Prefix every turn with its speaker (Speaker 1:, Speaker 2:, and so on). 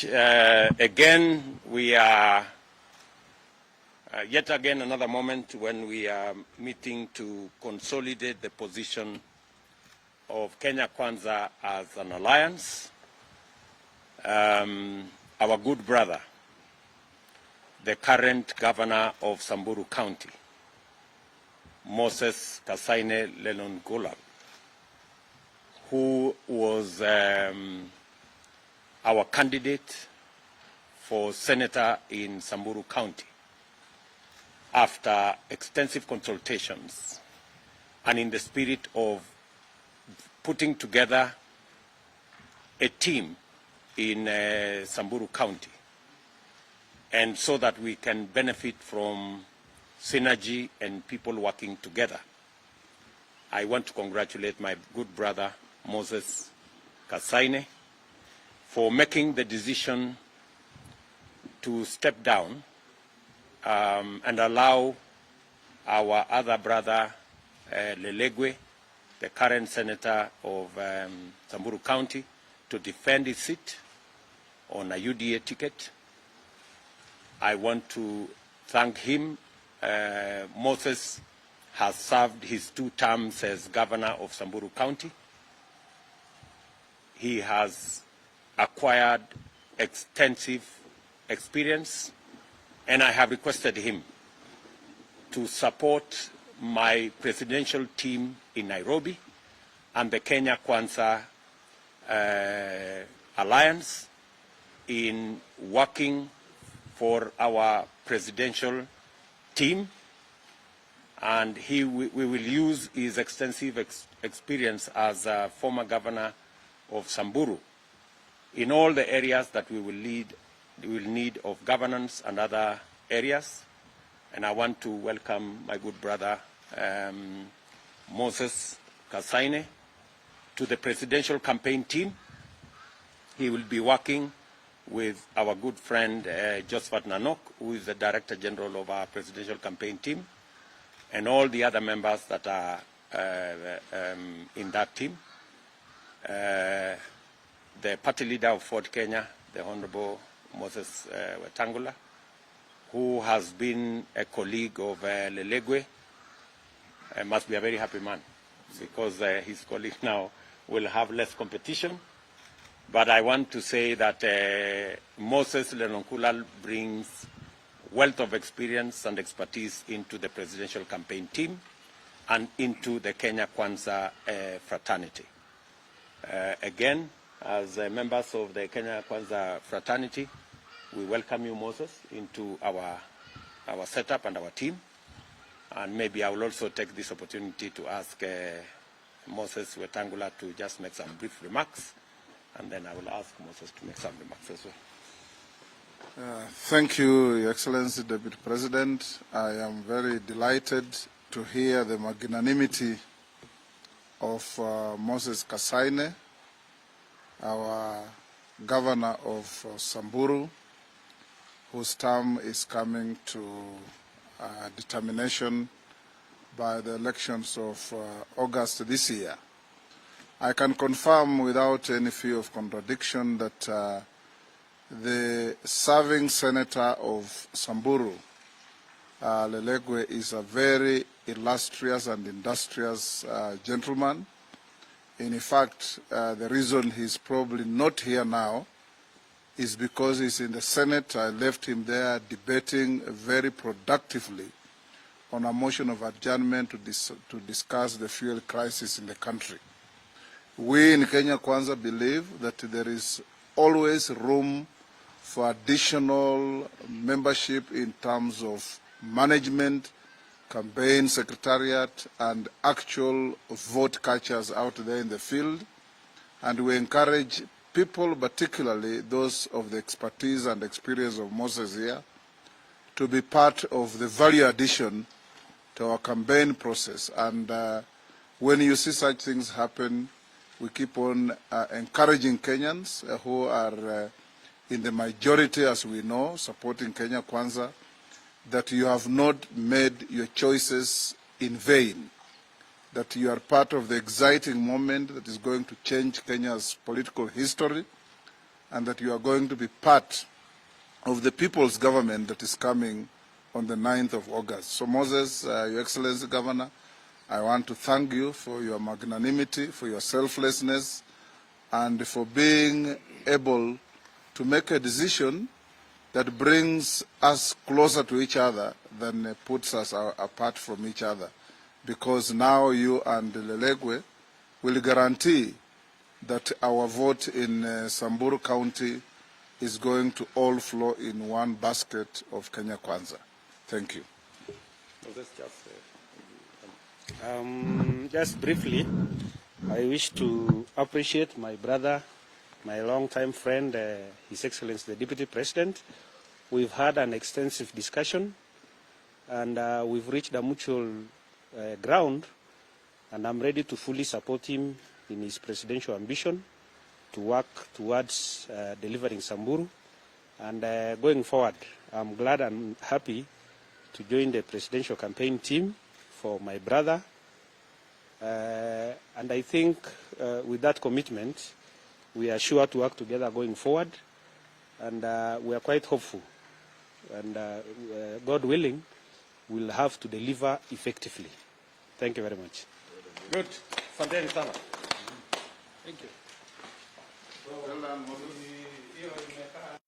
Speaker 1: Again, we are yet again another moment when we are meeting to consolidate the position of Kenya Kwanza as an alliance. Our good brother, the current governor of Samburu County, Moses Kasaine Lenolkulal, who was our candidate for senator in Samburu County after extensive consultations and in the spirit of putting together a team in Samburu County, and so that we can benefit from synergy and people working together. I want to congratulate my good brother Moses Kasaine for making the decision to step down and allow our other brother Lelegwe, the current senator of Samburu County, to defend his seat on a UDA ticket. I want to thank him. Moses has served his 2 terms as governor of Samburu County. He has acquired extensive experience, and I have requested him to support my presidential team in Nairobi and the Kenya Kwanza Alliance in working for our presidential team, and we will use his extensive experience as a former governor of Samburu in all the areas that we will need of governance and other areas. And I want to welcome my good brother Moses Kasaine to the presidential campaign team. He will be working with our good friend Josephat Nanok, who is the Director General of our presidential campaign team, and all the other members that are in that team. The party leader of Ford Kenya, the Honorable Moses Wetangula, who has been a colleague of Lelegwe, must be a very happy man, because his colleague now will have less competition. But I want to say that Moses Lenolkulal brings wealth of experience and expertise into the presidential campaign team and into the Kenya Kwanza fraternity. Again, as members of the Kenya Kwanza fraternity, we welcome you, Moses, into our setup and our team. And maybe I will also take this opportunity to ask Moses Wetangula to just make some brief remarks, and then I will ask Moses to make some remarks as well.
Speaker 2: Thank you, Your Excellency, Deputy President. I am very delighted to hear the magnanimity of Moses Kasaine, our governor of Samburu, whose term is coming to determination by the elections of August this year. I can confirm without any fear of contradiction that the serving senator of Samburu, Lelegwe, is a very illustrious and industrious gentleman. In fact, the reason he's probably not here now is because he's in the Senate. I left him there debating very productively on a motion of adjournment to discuss the fuel crisis in the country. We in Kenya Kwanza believe that there is always room for additional membership in terms of management, campaign secretariat, and actual vote catchers out there in the field. And we encourage people, particularly those of the expertise and experience of Moses here, to be part of the value addition to our campaign process. And when you see such things happen, we keep on encouraging Kenyans who are in the majority, as we know, supporting Kenya Kwanza, that you have not made your choices in vain, that you are part of the exciting moment that is going to change Kenya's political history, and that you are going to be part of the people's government that is coming on the 9th of August. So Moses, Your Excellency Governor, I want to thank you for your magnanimity, for your selflessness, and for being able to make a decision that brings us closer to each other than puts us apart from each other. Because now you and Lelegwe will guarantee that our vote in Samburu County is going to all flow in one basket of Kenya Kwanza. Thank you.
Speaker 3: Just briefly, I wish to appreciate my brother, my long-time friend, His Excellency the Deputy President. We've had an extensive discussion, and we've reached a mutual ground, and I'm ready to fully support him in his presidential ambition to work towards delivering Samburu. And going forward, I'm glad and happy to join the presidential campaign team for my brother. And I think with that commitment, we are sure to work together going forward. And we are quite hopeful. And God willing, we'll have to deliver effectively. Thank you very much.
Speaker 1: Good.
Speaker 3: Thank you.
Speaker 2: Well done, Moses.